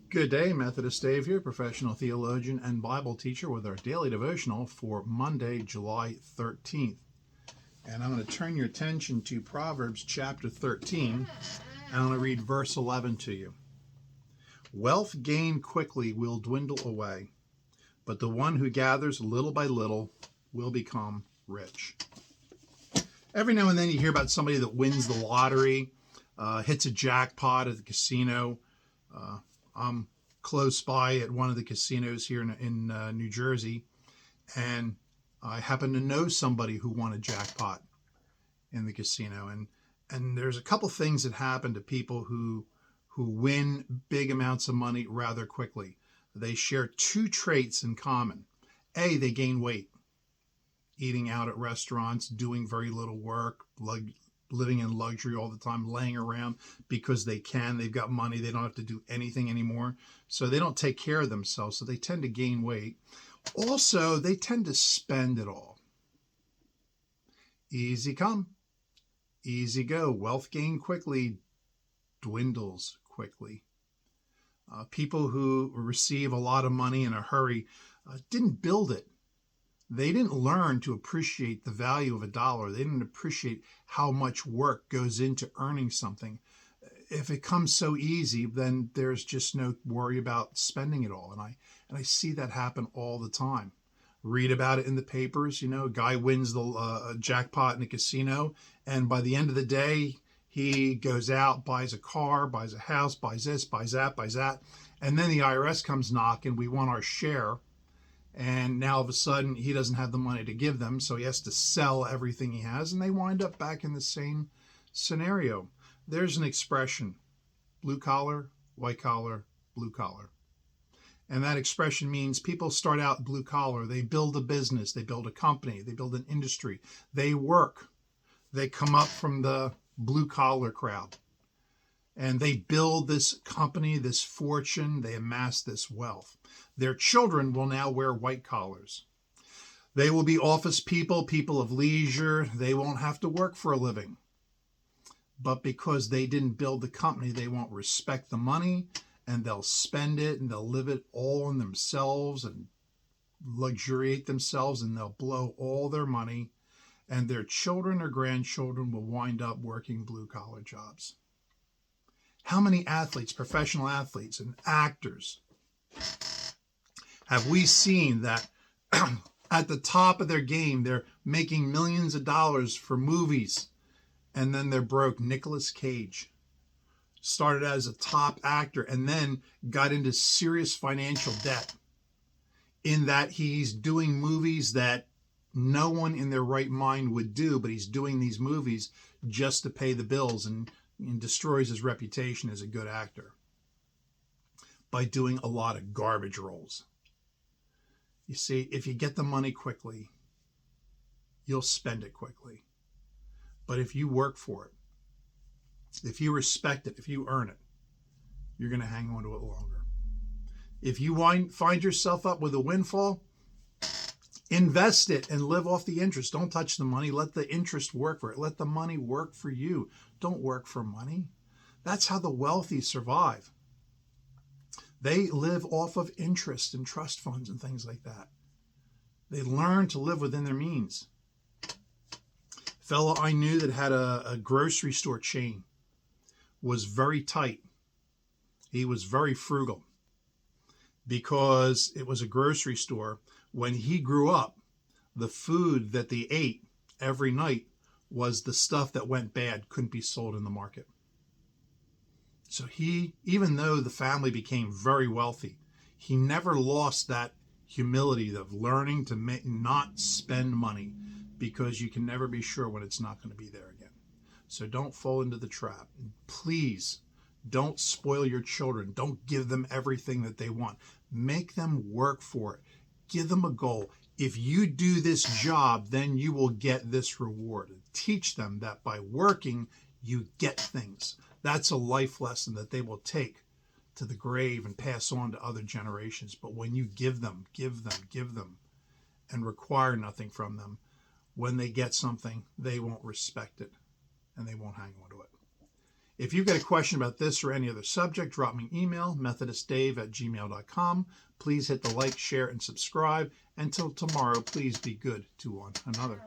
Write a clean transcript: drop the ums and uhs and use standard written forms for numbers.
Good day, Methodist Dave here, professional theologian and Bible teacher with our daily devotional for Monday, July 13th. And I'm going to turn your attention to Proverbs chapter 13, and I'm going to read verse 11 to you. Wealth gained quickly will dwindle away, but the one who gathers little by little will become rich. Every now and then you hear about somebody that wins the lottery, hits a jackpot at the casino. I'm close by at one of the casinos here in New Jersey, and I happen to know somebody who won a jackpot in the casino. And there's a couple things that happen to people who win big amounts of money rather quickly. They share two traits in common. A, they gain weight, eating out at restaurants, doing very little work, living in luxury all the time, laying around because they can. They've got money. They don't have to do anything anymore. So they don't take care of themselves. So they tend to gain weight. Also, they tend to spend it all. Easy come, easy go. Wealth gained quickly dwindles quickly. People who receive a lot of money in a hurry didn't build it. They didn't learn to appreciate the value of a dollar. They didn't appreciate how much work goes into earning something. If it comes so easy, then there's just no worry about spending it all. And I see that happen all the time. Read about it in the papers. You know, a guy wins the jackpot in a casino, and by the end of the day, he goes out, buys a car, buys a house, buys this, buys that, and then the IRS comes knocking. We want our share. And now all of a sudden he doesn't have the money to give them, so he has to sell everything he has, and they wind up back in the same scenario. There's an expression: blue collar, white collar, blue collar. And that expression means people start out blue collar. They build a business, they build a company, they build an industry, they work. They come up from the blue collar crowd, and they build this company, this fortune, they amass this wealth. Their children will now wear white collars. They will be office people, people of leisure. They won't have to work for a living. But because they didn't build the company, they won't respect the money, and they'll spend it, and they'll live it all on themselves and luxuriate themselves, and they'll blow all their money, and their children or grandchildren will wind up working blue collar jobs. How many athletes, professional athletes and actors, have we seen that at the top of their game, they're making millions of dollars for movies, and then they're broke? Nicolas Cage started as a top actor and then got into serious financial debt, in that he's doing movies that no one in their right mind would do, but he's doing these movies just to pay the bills, and destroys his reputation as a good actor by doing a lot of garbage roles. You see, if you get the money quickly, you'll spend it quickly. But if you work for it, if you respect it, if you earn it, you're going to hang on to it longer. If you find yourself up with a windfall, invest it and live off the interest. Don't touch the money. Let the interest work for it. Let the money work for you. Don't work for money. That's how the wealthy survive. They live off of interest and trust funds and things like that. They learn to live within their means. A fellow I knew that had a grocery store chain was very tight. He was very frugal because it was a grocery store. When he grew up, the food that they ate every night was the stuff that went bad, couldn't be sold in the market. So he, even though the family became very wealthy, he never lost that humility of learning to not spend money, because you can never be sure when it's not going to be there again. So don't fall into the trap. Please don't spoil your children. Don't give them everything that they want. Make them work for it. Give them a goal. If you do this job, then you will get this reward. Teach them that by working, you get things. That's a life lesson that they will take to the grave and pass on to other generations. But when you give them, and require nothing from them, when they get something, they won't respect it and they won't hang on to it. If you've got a question about this or any other subject, drop me an email, methodistdave@gmail.com. Please hit the like, share, and subscribe. Until tomorrow, please be good to one another.